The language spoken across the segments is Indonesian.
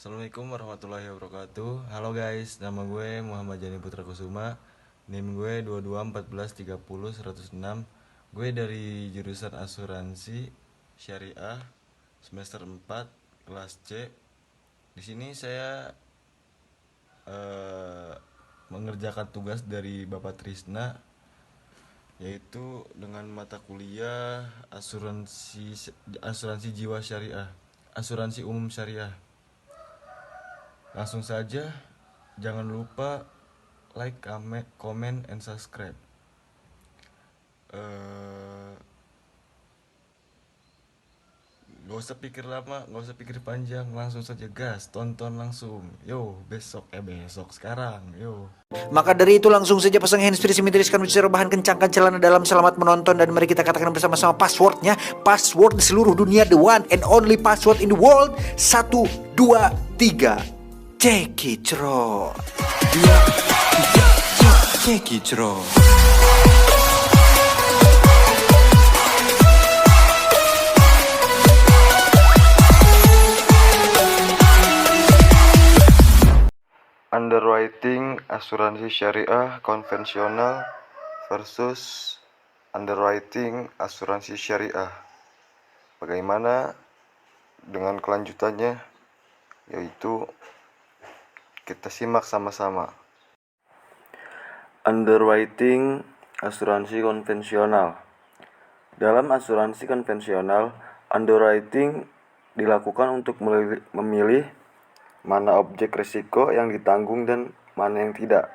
Assalamualaikum warahmatullahi wabarakatuh. Halo guys, nama gue Muhammad Jani Putra Kusuma. NIM gue 2214300106. Gue dari jurusan Asuransi Syariah semester 4 kelas C. Di sini saya mengerjakan tugas dari Bapak Trisna, yaitu dengan mata kuliah asuransi jiwa syariah, asuransi umum syariah. Langsung saja, jangan lupa like, comment, and subscribe. Gak usah pikir lama, gak usah pikir panjang, langsung saja gas, tonton langsung. Yo, besok sekarang, yo. Maka dari itu langsung saja pasang handsfree, simetriskan uji rebahan, kencangkan celana dalam, selamat menonton. Dan mari kita katakan bersama-sama passwordnya. Password di seluruh dunia, the one and only password in the world. 1, 2, 3 Cekicro. 2, 3 Cekicro. Underwriting asuransi syariah konvensional versus underwriting asuransi syariah. Bagaimana dengan kelanjutannya? Yaitu kita simak sama-sama. Underwriting asuransi konvensional. Dalam asuransi konvensional, underwriting dilakukan untuk memilih mana objek risiko yang ditanggung dan mana yang tidak.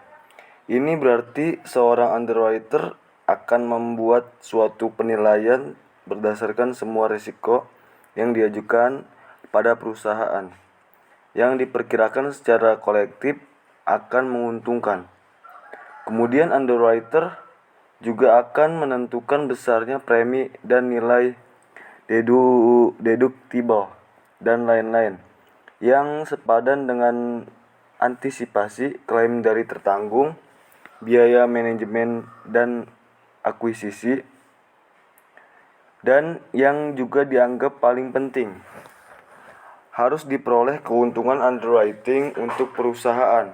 Ini berarti seorang underwriter akan membuat suatu penilaian berdasarkan semua risiko yang diajukan pada perusahaan yang diperkirakan secara kolektif akan menguntungkan. Kemudian underwriter juga akan menentukan besarnya premi dan nilai deductible dan lain-lain yang sepadan dengan antisipasi klaim dari tertanggung, biaya manajemen dan akuisisi, dan yang juga dianggap paling penting, harus diperoleh keuntungan underwriting untuk perusahaan.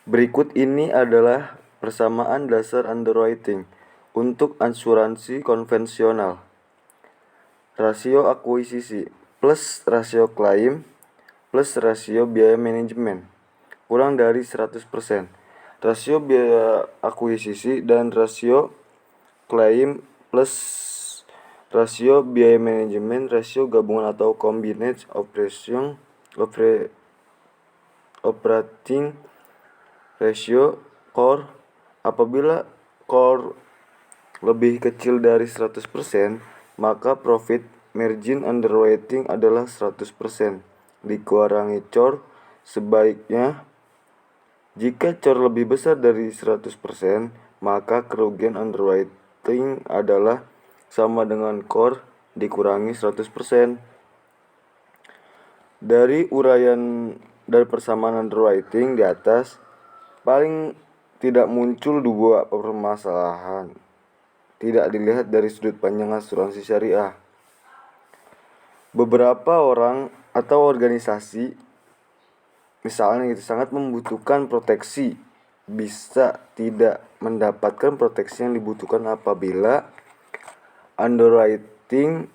Berikut ini adalah persamaan dasar underwriting untuk asuransi konvensional. Rasio akuisisi plus rasio klaim plus rasio biaya manajemen kurang dari 100%. Rasio biaya akuisisi dan rasio klaim plus rasio biaya manajemen, rasio gabungan atau combined operating ratio core. Apabila core lebih kecil dari 100%, maka profit margin underwriting adalah 100% dikurangi COR. Sebaiknya, jika COR lebih besar dari 100%, maka kerugian underwriting adalah sama dengan COR dikurangi 100%. Dari uraian dan persamaan underwriting di atas, paling tidak muncul dua permasalahan tidak dilihat dari sudut pandang asuransi syariah. Beberapa orang atau organisasi misalnya sangat membutuhkan proteksi, bisa tidak mendapatkan proteksi yang dibutuhkan apabila underwriting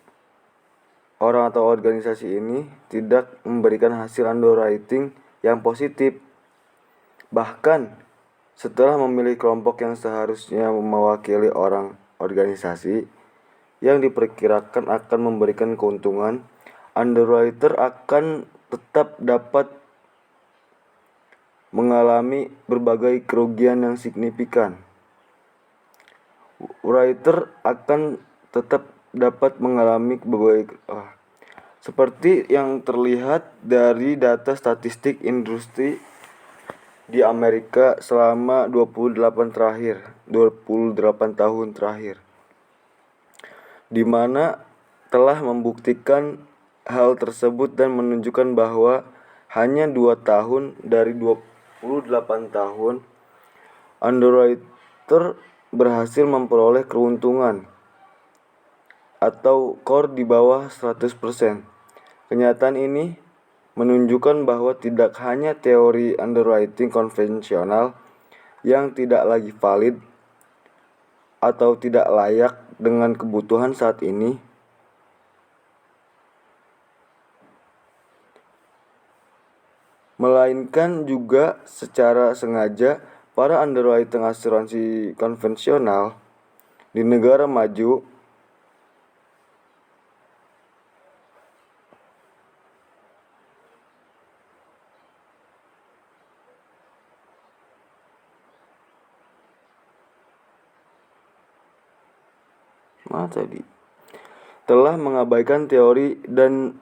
orang atau organisasi ini tidak memberikan hasil underwriting yang positif. Bahkan setelah memilih kelompok yang seharusnya mewakili orang organisasi yang diperkirakan akan memberikan keuntungan, underwriter akan tetap dapat mengalami berbagai kerugian yang signifikan. Writer akan tetap dapat mengalami berbagai seperti yang terlihat dari data statistik industri di Amerika selama 28 tahun terakhir, di mana telah membuktikan hal tersebut dan menunjukkan bahwa hanya 2 tahun dari 28 tahun underwriter berhasil memperoleh keuntungan atau core di bawah 100%. Kenyataan ini menunjukkan bahwa tidak hanya teori underwriting konvensional yang tidak lagi valid atau tidak layak dengan kebutuhan saat ini, melainkan juga secara sengaja para underwriting asuransi konvensional di negara maju telah mengabaikan teori dan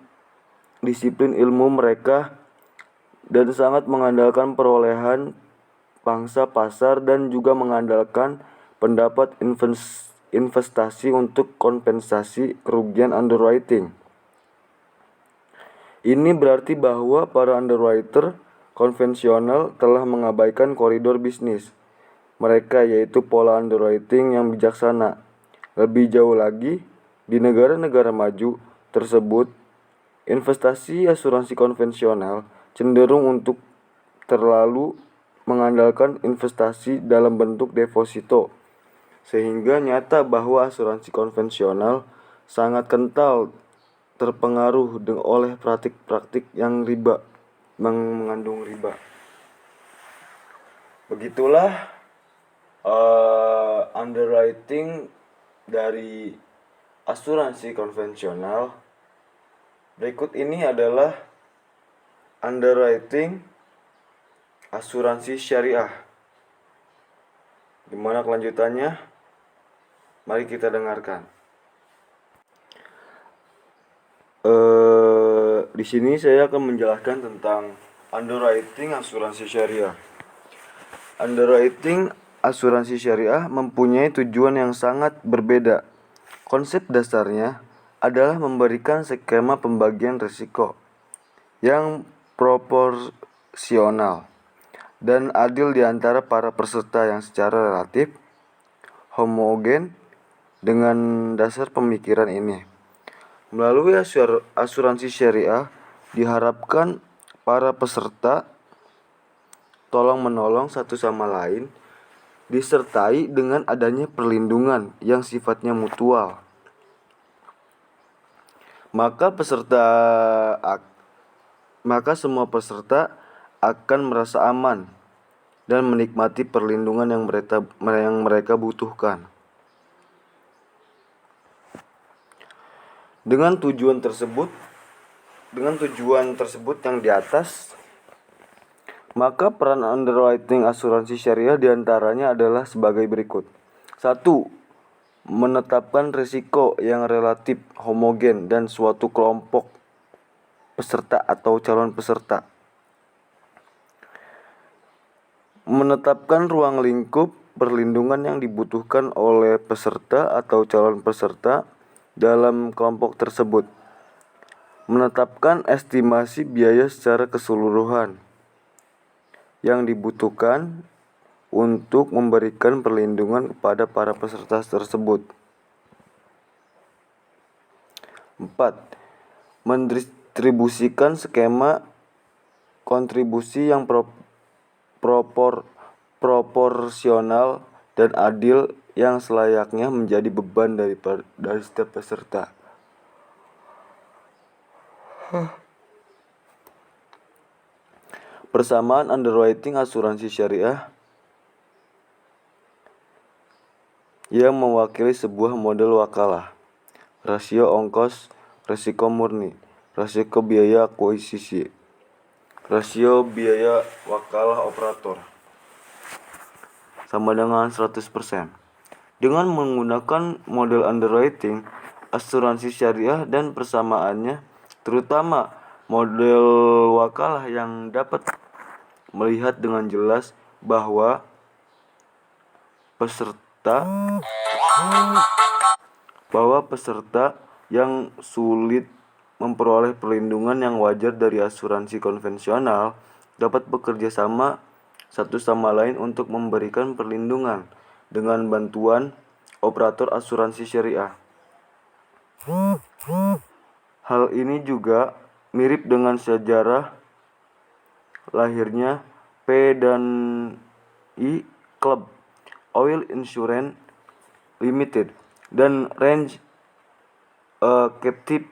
disiplin ilmu mereka dan sangat mengandalkan perolehan pangsa pasar dan juga mengandalkan pendapat investasi untuk kompensasi kerugian underwriting. Ini berarti bahwa para underwriter konvensional telah mengabaikan koridor bisnis mereka, yaitu pola underwriting yang bijaksana. Lebih jauh lagi, di negara-negara maju tersebut, investasi asuransi konvensional cenderung untuk terlalu mengandalkan investasi dalam bentuk deposito, sehingga nyata bahwa asuransi konvensional sangat kental terpengaruh oleh praktik-praktik yang mengandung riba. Begitulah underwriting dari asuransi konvensional. Berikut ini adalah underwriting asuransi syariah. Gimana kelanjutannya? Mari kita dengarkan. Di sini saya akan menjelaskan tentang underwriting asuransi syariah. Underwriting asuransi syariah mempunyai tujuan yang sangat berbeda. Konsep dasarnya adalah memberikan skema pembagian risiko yang proporsional dan adil di antara para peserta yang secara relatif homogen. Dengan dasar pemikiran ini, melalui asuransi syariah diharapkan para peserta tolong-menolong satu sama lain, disertai dengan adanya perlindungan yang sifatnya mutual. Maka semua peserta akan merasa aman dan menikmati perlindungan yang mereka butuhkan. Dengan tujuan tersebut yang di atas, maka peran underwriting asuransi syariah diantaranya adalah sebagai berikut. 1. Menetapkan risiko yang relatif homogen dan suatu kelompok peserta atau calon peserta. Menetapkan ruang lingkup perlindungan yang dibutuhkan oleh peserta atau calon peserta dalam kelompok tersebut. Menetapkan estimasi biaya secara keseluruhan yang dibutuhkan untuk memberikan perlindungan kepada para peserta tersebut. 4. Mendistribusikan skema kontribusi yang proporsional dan adil yang selayaknya menjadi beban dari setiap peserta. Persamaan underwriting asuransi syariah yang mewakili sebuah model wakalah, rasio ongkos risiko murni, rasio biaya akuisisi, rasio biaya wakalah operator sama dengan 100%. Dengan menggunakan model underwriting asuransi syariah dan persamaannya, terutama model wakalah yang dapat melihat dengan jelas bahwa peserta yang sulit memperoleh perlindungan yang wajar dari asuransi konvensional dapat bekerja sama satu sama lain untuk memberikan perlindungan dengan bantuan operator asuransi syariah. Hal ini juga mirip dengan sejarah lahirnya P dan I Club, Oil Insurance Limited, dan Range Captive.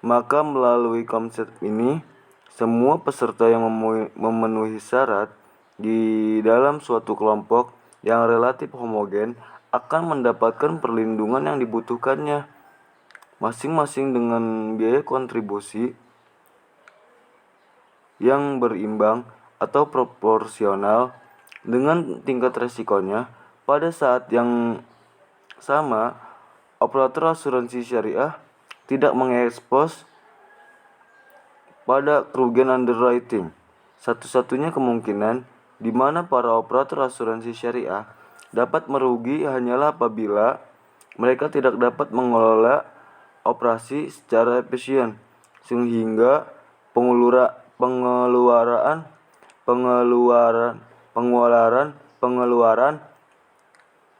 Maka melalui konsep ini, semua peserta yang memenuhi syarat di dalam suatu kelompok yang relatif homogen akan mendapatkan perlindungan yang dibutuhkannya, masing-masing dengan biaya kontribusi yang berimbang atau proporsional dengan tingkat resikonya. Pada saat yang sama, operator asuransi syariah tidak mengekspos pada kerugian underwriting. Satu-satunya kemungkinan di mana para operator asuransi syariah dapat merugi hanyalah apabila mereka tidak dapat mengelola operasi secara efisien, sehingga pengeluaran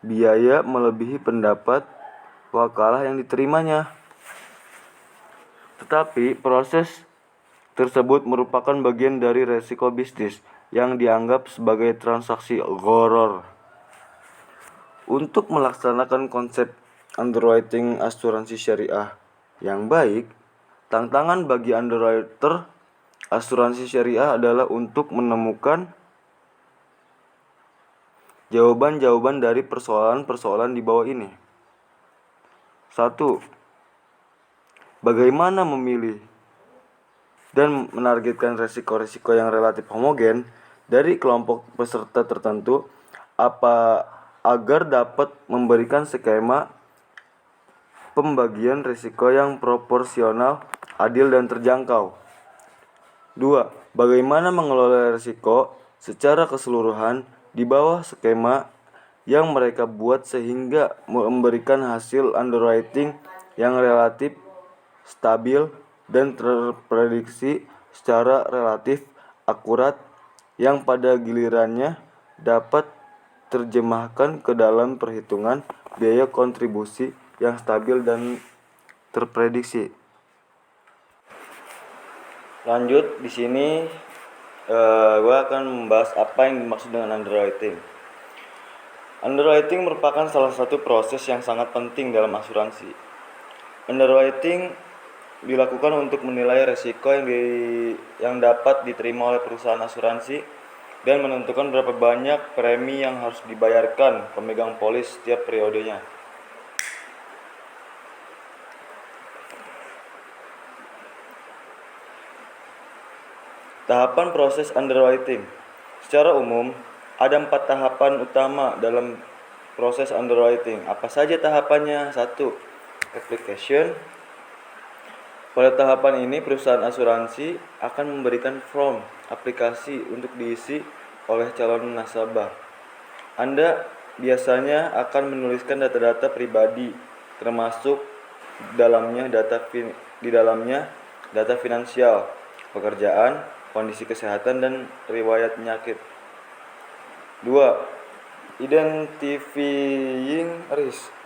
biaya melebihi pendapat wakalah yang diterimanya. Tetapi proses tersebut merupakan bagian dari resiko bisnis yang dianggap sebagai transaksi gharar. Untuk melaksanakan konsep underwriting asuransi syariah yang baik, tantangan bagi underwriter asuransi syariah adalah untuk menemukan jawaban-jawaban dari persoalan-persoalan di bawah ini. 1. Bagaimana memilih dan menargetkan risiko-risiko yang relatif homogen dari kelompok peserta tertentu agar dapat memberikan skema pembagian risiko yang proporsional, adil, dan terjangkau. 2. Bagaimana mengelola risiko secara keseluruhan di bawah skema yang mereka buat sehingga memberikan hasil underwriting yang relatif stabil dan terprediksi secara relatif akurat yang pada gilirannya dapat terjemahkan ke dalam perhitungan biaya kontribusi yang stabil dan terprediksi. Lanjut di sini gue akan membahas apa yang dimaksud dengan underwriting. Underwriting merupakan salah satu proses yang sangat penting dalam asuransi. Underwriting dilakukan untuk menilai risiko yang dapat diterima oleh perusahaan asuransi dan menentukan berapa banyak premi yang harus dibayarkan pemegang polis setiap periodenya. Tahapan proses underwriting. Secara umum, ada 4 tahapan utama dalam proses underwriting. Apa saja tahapannya? 1. Application. Pada tahapan ini, perusahaan asuransi akan memberikan form aplikasi untuk diisi oleh calon nasabah. Anda biasanya akan menuliskan data-data pribadi, termasuk di dalamnya data finansial, pekerjaan, kondisi kesehatan, dan riwayat penyakit. 2. Identifying risk.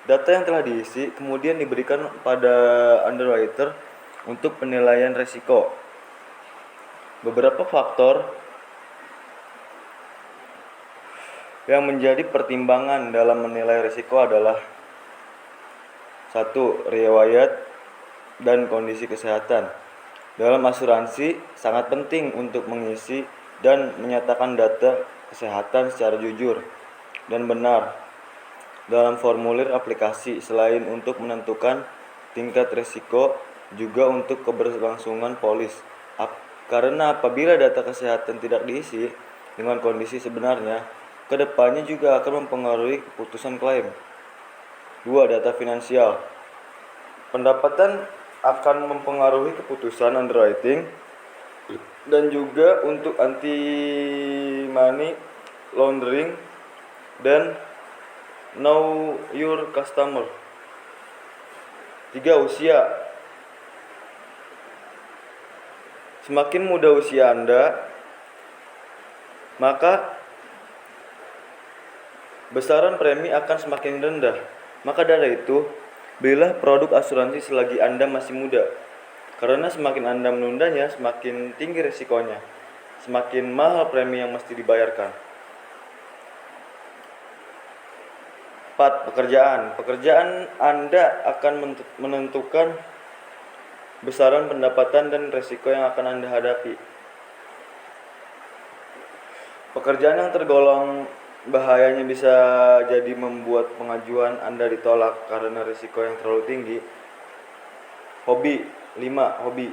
Data yang telah diisi kemudian diberikan pada underwriter untuk penilaian risiko. Beberapa faktor yang menjadi pertimbangan dalam menilai risiko adalah 1. Riwayat dan kondisi kesehatan. Dalam asuransi sangat penting untuk mengisi dan menyatakan data kesehatan secara jujur dan benar dalam formulir aplikasi, selain untuk menentukan tingkat risiko juga untuk keberlangsungan polis. Karena apabila data kesehatan tidak diisi dengan kondisi sebenarnya, kedepannya juga akan mempengaruhi keputusan klaim. 2. Data finansial. Pendapatan akan mempengaruhi keputusan underwriting dan juga untuk anti-money laundering dan know your customer. 3. Usia. Semakin muda usia Anda, maka besaran premi akan semakin rendah. Maka dari itu, belilah produk asuransi selagi Anda masih muda. Karena semakin Anda menundanya, semakin tinggi risikonya, semakin mahal premi yang mesti dibayarkan. 4. Pekerjaan. Pekerjaan Anda akan menentukan besaran pendapatan dan risiko yang akan Anda hadapi. Pekerjaan yang tergolong bahayanya bisa jadi membuat pengajuan Anda ditolak karena risiko yang terlalu tinggi. Hobi. 5. Hobi.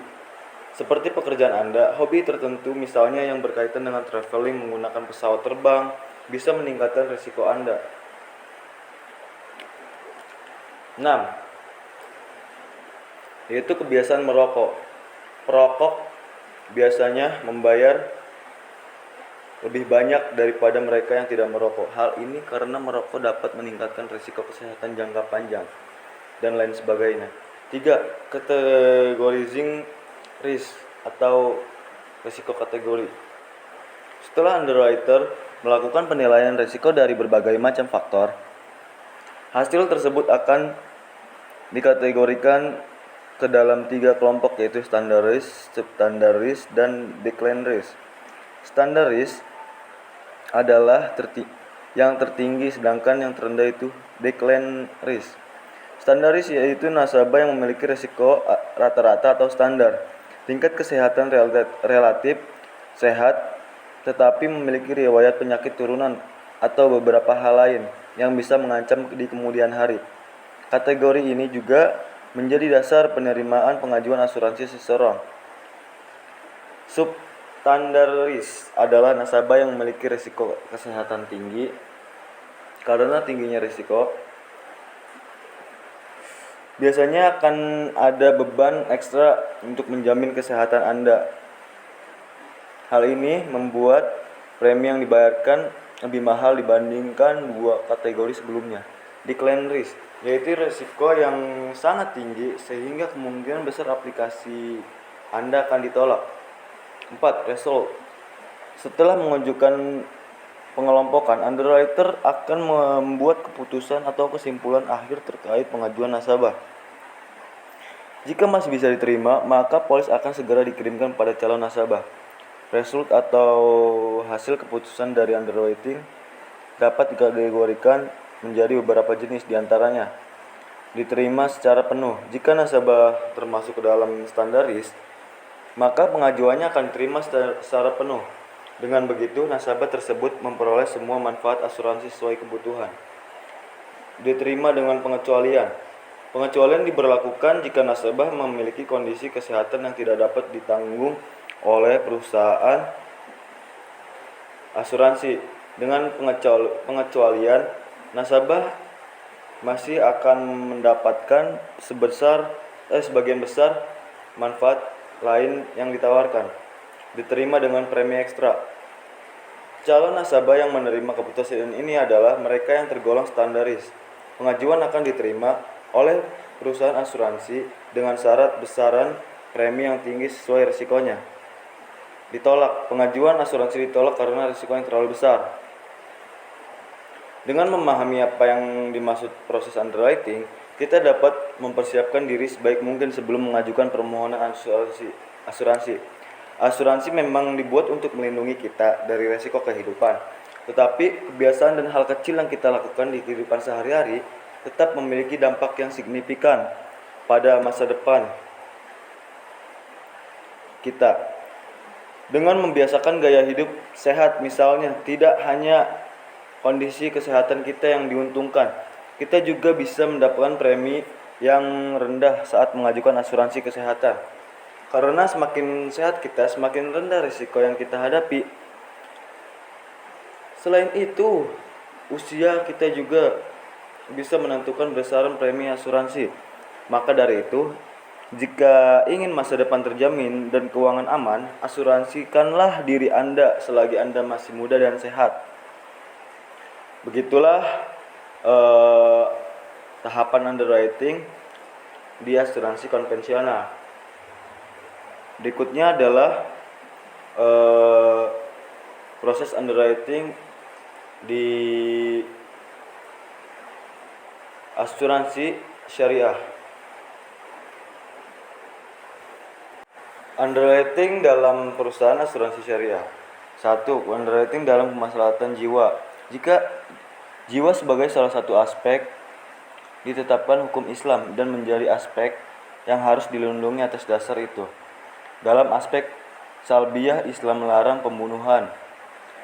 Seperti pekerjaan Anda, hobi tertentu misalnya yang berkaitan dengan traveling menggunakan pesawat terbang bisa meningkatkan risiko Anda. 6. Yaitu kebiasaan merokok. Perokok biasanya membayar lebih banyak daripada mereka yang tidak merokok. Hal ini karena merokok dapat meningkatkan risiko kesehatan jangka panjang dan lain sebagainya. 3. Categorizing risk atau risiko kategori. Setelah underwriter melakukan penilaian risiko dari berbagai macam faktor, hasil tersebut akan dikategorikan ke dalam 3 kelompok, yaitu standard risk, substandard risk, dan decline risk. Standard risk adalah yang tertinggi, sedangkan yang terendah itu decline risk. Standard risk yaitu nasabah yang memiliki risiko rata-rata atau standar, tingkat kesehatan relatif sehat, tetapi memiliki riwayat penyakit turunan atau beberapa hal lain yang bisa mengancam di kemudian hari. Kategori ini juga menjadi dasar penerimaan pengajuan asuransi seseorang. Substandard risk adalah nasabah yang memiliki risiko kesehatan tinggi. Karena tingginya risiko, biasanya akan ada beban ekstra untuk menjamin kesehatan Anda. Hal ini membuat premi yang dibayarkan lebih mahal dibandingkan 2 kategori sebelumnya. Decline risk yaitu risiko yang sangat tinggi sehingga kemungkinan besar aplikasi Anda akan ditolak. 4. Result. Setelah mengajukan pengelompokan, underwriter akan membuat keputusan atau kesimpulan akhir terkait pengajuan nasabah. Jika masih bisa diterima, maka polis akan segera dikirimkan pada calon nasabah. Result atau hasil keputusan dari underwriting dapat dikategorikan menjadi beberapa jenis, diantaranya diterima secara penuh. Jika nasabah termasuk ke dalam standar risk, maka pengajuannya akan diterima secara penuh. Dengan begitu, nasabah tersebut memperoleh semua manfaat asuransi sesuai kebutuhan. Diterima dengan pengecualian. Pengecualian diberlakukan jika nasabah memiliki kondisi kesehatan yang tidak dapat ditanggung oleh perusahaan asuransi. Dengan pengecualian, nasabah masih akan mendapatkan sebagian besar manfaat lain yang ditawarkan. Diterima dengan premi ekstra. Calon nasabah yang menerima keputusan ini adalah mereka yang tergolong standaris. Pengajuan akan diterima oleh perusahaan asuransi dengan syarat besaran premi yang tinggi sesuai risikonya. Ditolak. Pengajuan asuransi ditolak karena risiko yang terlalu besar. Dengan memahami apa yang dimaksud proses underwriting, kita dapat mempersiapkan diri sebaik mungkin sebelum mengajukan permohonan asuransi. Asuransi memang dibuat untuk melindungi kita dari risiko kehidupan, tetapi kebiasaan dan hal kecil yang kita lakukan di kehidupan sehari-hari tetap memiliki dampak yang signifikan pada masa depan kita. Dengan membiasakan gaya hidup sehat misalnya, tidak hanya kondisi kesehatan kita yang diuntungkan, kita juga bisa mendapatkan premi yang rendah saat mengajukan asuransi kesehatan. Karena semakin sehat kita, semakin rendah risiko yang kita hadapi. Selain itu, usia kita juga bisa menentukan besaran premi asuransi. Maka dari itu, jika ingin masa depan terjamin dan keuangan aman, asuransikanlah diri Anda selagi Anda masih muda dan sehat. Begitulah tahapan underwriting di asuransi konvensional. Berikutnya adalah proses underwriting di asuransi syariah. Underwriting dalam perusahaan asuransi syariah. 1. Underwriting dalam kemaslahatan jiwa. Jika jiwa sebagai salah satu aspek ditetapkan hukum Islam dan menjadi aspek yang harus dilindungi atas dasar itu. Dalam aspek salbiyah, Islam melarang pembunuhan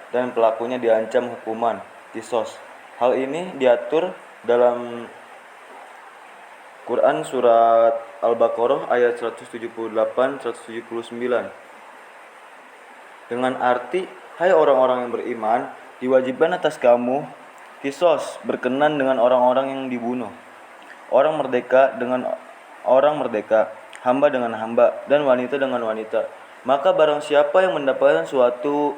dan pelakunya diancam hukuman kisos. Hal ini diatur dalam Quran surat Al-Baqarah ayat 178-179 dengan arti, hai orang-orang yang beriman, diwajibkan atas kamu kisos berkenan dengan orang-orang yang dibunuh, orang merdeka dengan orang merdeka, hamba dengan hamba, dan wanita dengan wanita. Maka barang siapa yang mendapatkan suatu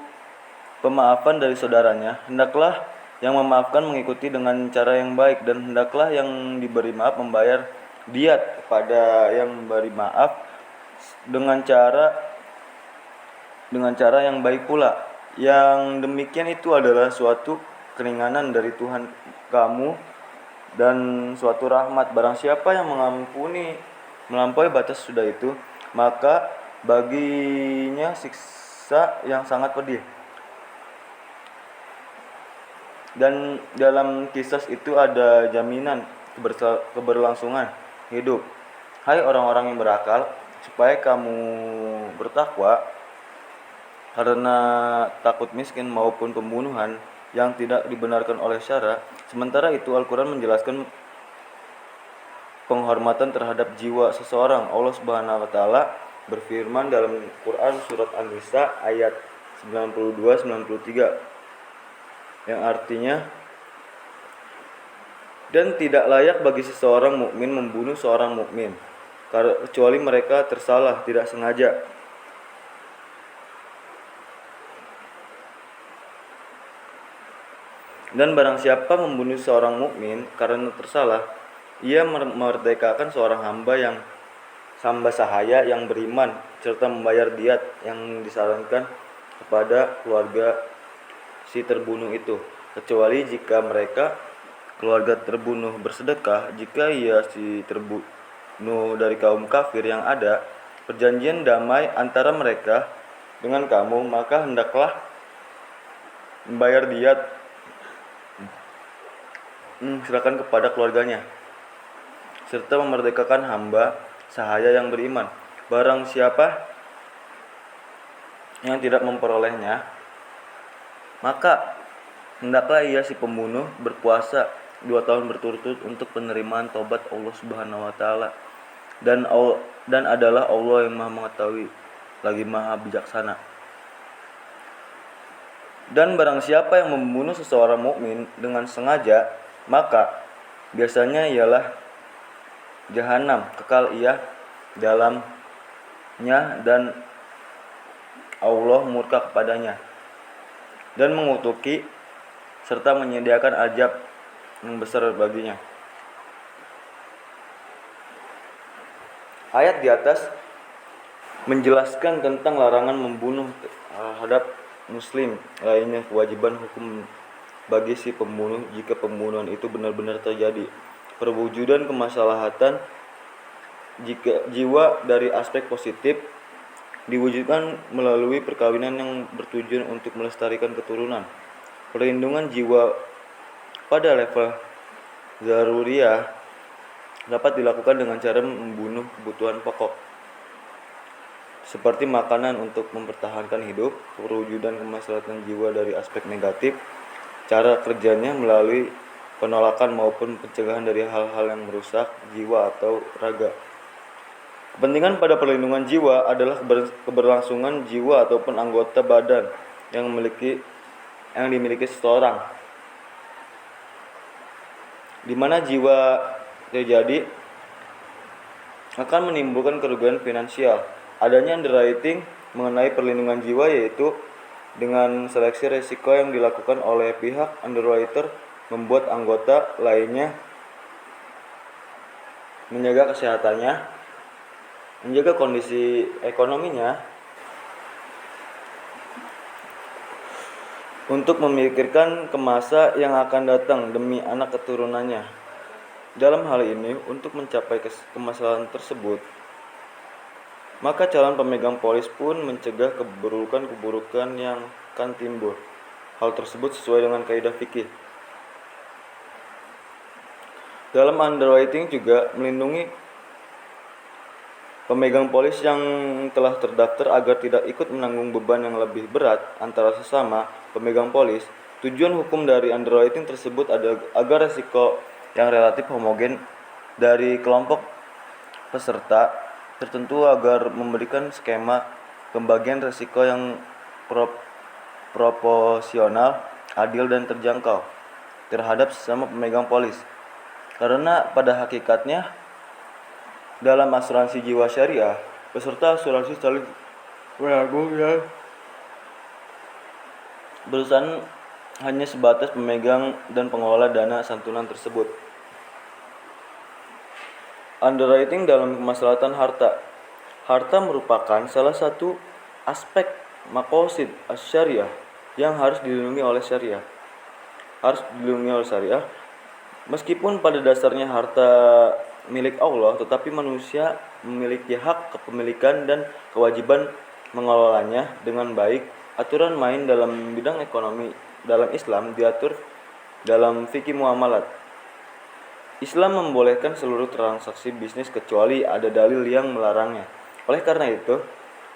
pemaafan dari saudaranya, hendaklah yang memaafkan mengikuti dengan cara yang baik, dan hendaklah yang diberi maaf membayar diat kepada yang memberi maaf dengan cara yang baik pula. Yang demikian itu adalah suatu keringanan dari Tuhan kamu dan suatu rahmat. Barang siapa yang mengampuni melampaui batas sudah itu, maka baginya siksa yang sangat pedih. Dan dalam kisah itu ada jaminan keberlangsungan hidup. Hai orang-orang yang berakal, supaya kamu bertakwa, karena takut miskin maupun pembunuhan yang tidak dibenarkan oleh syara. Sementara itu Al-Quran menjelaskan penghormatan terhadap jiwa seseorang. Allah Subhanahu wa taala berfirman dalam Quran surat An-Nisa ayat 92-93 yang artinya, dan tidak layak bagi seseorang mukmin membunuh seorang mukmin kecuali mereka tersalah tidak sengaja. Dan barang siapa membunuh seorang mukmin karena tersalah, ia memerdekakan seorang hamba sahaya yang beriman serta membayar diat yang disarankan kepada keluarga si terbunuh itu, kecuali jika keluarga terbunuh bersedekah. Jika ia si terbunuh dari kaum kafir yang ada perjanjian damai antara mereka dengan kamu, maka hendaklah membayar diat serahkan kepada keluarganya serta memerdekakan hamba sahaya yang beriman. Barang siapa yang tidak memperolehnya, maka hendaklah ia si pembunuh berpuasa 2 tahun berturut-turut untuk penerimaan taubat Allah Subhanahu wa taala. Dan adalah Allah yang Maha mengetahui lagi Maha bijaksana. Dan barang siapa yang membunuh seseorang mukmin dengan sengaja, maka biasanya ialah jahanam, kekal ia dalamnya, dan Allah murka kepadanya dan mengutuki serta menyediakan azab yang besar baginya. Ayat di atas menjelaskan tentang larangan membunuh terhadap muslim. Lainnya kewajiban hukum bagi si pembunuh jika pembunuhan itu benar-benar terjadi. Perwujudan kemaslahatan jika jiwa dari aspek positif diwujudkan melalui perkawinan yang bertujuan untuk melestarikan keturunan. Perlindungan jiwa pada level zaruriyah dapat dilakukan dengan cara membunuh kebutuhan pokok seperti makanan untuk mempertahankan hidup. Perwujudan kemaslahatan jiwa dari aspek negatif, cara kerjanya melalui penolakan maupun pencegahan dari hal-hal yang merusak jiwa atau raga. Kepentingan pada perlindungan jiwa adalah keberlangsungan jiwa ataupun anggota badan yang dimiliki seseorang, di mana jiwa terjadi akan menimbulkan kerugian finansial. Adanya underwriting mengenai perlindungan jiwa yaitu dengan seleksi risiko yang dilakukan oleh pihak underwriter membuat anggota lainnya menjaga kesehatannya, menjaga kondisi ekonominya, untuk memikirkan ke masa yang akan datang demi anak keturunannya. Dalam hal ini, untuk mencapai kemaslahatan tersebut, maka calon pemegang polis pun mencegah keburukan-keburukan yang akan timbul. Hal tersebut sesuai dengan kaidah fikih. Dalam underwriting juga melindungi pemegang polis yang telah terdaftar agar tidak ikut menanggung beban yang lebih berat antara sesama pemegang polis. Tujuan hukum dari underwriting tersebut agar resiko yang relatif homogen dari kelompok peserta tertentu agar memberikan skema pembagian resiko yang proporsional, adil dan terjangkau terhadap sesama pemegang polis. Karena pada hakikatnya dalam asuransi jiwa syariah, peserta asuransi saling menanggung dan perusahaan hanya sebatas pemegang dan pengelola dana santunan tersebut. Underwriting dalam kemaslahatan harta. Harta merupakan salah satu aspek maqasid asy-syariah yang harus dilindungi oleh syariah. Meskipun pada dasarnya harta milik Allah, tetapi manusia memiliki hak kepemilikan dan kewajiban mengelolanya dengan baik. Aturan main dalam bidang ekonomi dalam Islam diatur dalam fikih muamalat. Islam membolehkan seluruh transaksi bisnis kecuali ada dalil yang melarangnya. Oleh karena itu,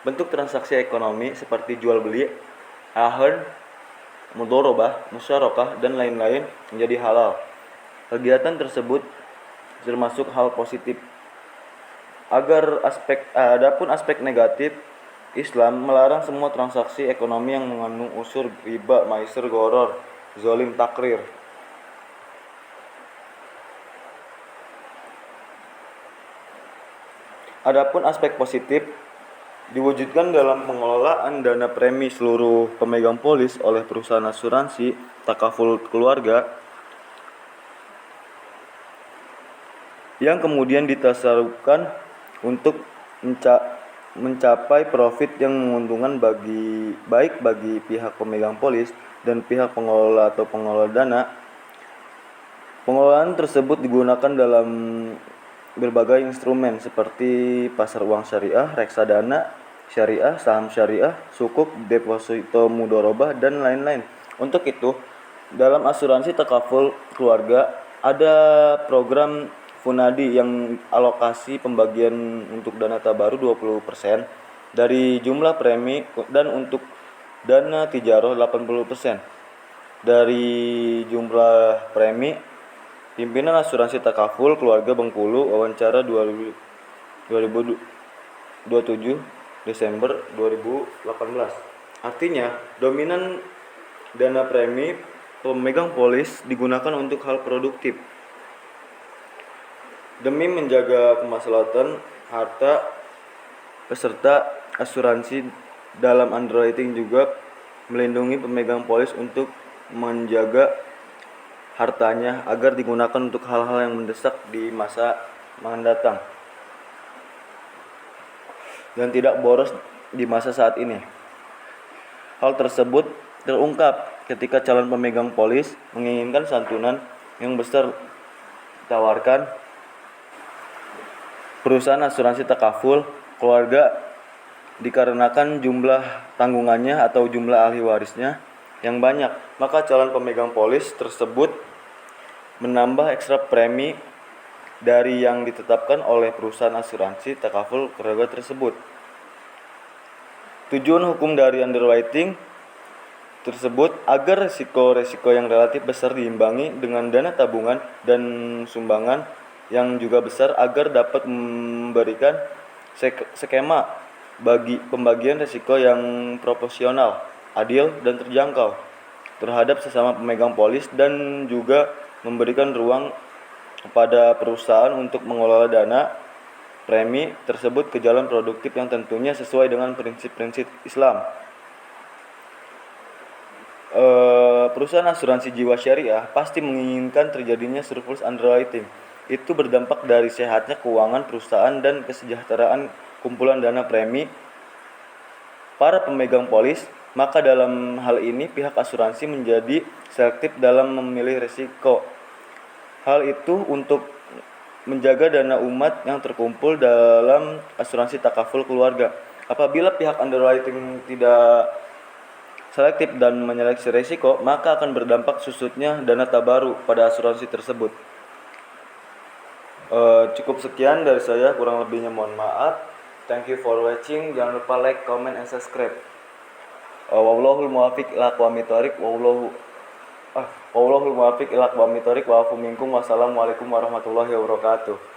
bentuk transaksi ekonomi seperti jual beli, ahad, mudharabah, musyarakah dan lain-lain menjadi halal. Kegiatan tersebut termasuk hal positif. Adapun aspek negatif, Islam melarang semua transaksi ekonomi yang mengandung unsur riba, maisir, gharar, zalim, takrir. Adapun aspek positif diwujudkan dalam pengelolaan dana premi seluruh pemegang polis oleh perusahaan asuransi takaful keluarga yang kemudian ditasarufkan untuk mencapai profit yang menguntungkan baik bagi pihak pemegang polis dan pihak pengelola atau pengelola dana. Pengelolaan tersebut digunakan dalam berbagai instrumen seperti pasar uang syariah, reksadana syariah, saham syariah, sukuk, deposito mudharabah dan lain-lain. Untuk itu, dalam asuransi takaful keluarga ada program Funadi yang alokasi pembagian untuk dana tabaru 20% dari jumlah premi dan untuk dana tijarah 80% dari jumlah premi. Pimpinan Asuransi Takaful Keluarga Bengkulu wawancara 27 Desember 2018. Artinya, dominan dana premi pemegang polis digunakan untuk hal produktif. Demi menjaga kemaslahatan harta peserta asuransi dalam underwriting juga melindungi pemegang polis untuk menjaga hartanya agar digunakan untuk hal-hal yang mendesak di masa mendatang dan tidak boros di masa saat ini. Hal tersebut terungkap ketika calon pemegang polis menginginkan santunan yang besar ditawarkan perusahaan asuransi takaful keluarga dikarenakan jumlah tanggungannya atau jumlah ahli warisnya yang banyak, maka calon pemegang polis tersebut menambah ekstra premi dari yang ditetapkan oleh perusahaan asuransi takaful keluarga tersebut. Tujuan hukum dari underwriting tersebut agar resiko-resiko yang relatif besar diimbangi dengan dana tabungan dan sumbangan yang juga besar agar dapat memberikan skema bagi pembagian resiko yang proporsional, adil dan terjangkau terhadap sesama pemegang polis dan juga memberikan ruang kepada perusahaan untuk mengelola dana premi tersebut ke jalan produktif yang tentunya sesuai dengan prinsip-prinsip Islam. Perusahaan asuransi jiwa syariah pasti menginginkan terjadinya surplus underwriting. Itu berdampak dari sehatnya keuangan perusahaan dan kesejahteraan kumpulan dana premi para pemegang polis. Maka dalam hal ini pihak asuransi menjadi selektif dalam memilih risiko. Hal itu untuk menjaga dana umat yang terkumpul dalam asuransi takaful keluarga. Apabila pihak underwriting tidak selektif dan menyeleksi risiko, maka akan berdampak susutnya dana tabaru pada asuransi tersebut. Cukup sekian dari saya, kurang lebihnya mohon maaf. Thank you for watching. Jangan lupa like, comment, and subscribe. Wallahul muwaffiq ila aqwamit thoriq. Wallahul muwaffiq ila aqwamit thoriq. Wa afu minkum. Wassalamualaikum warahmatullahi wabarakatuh.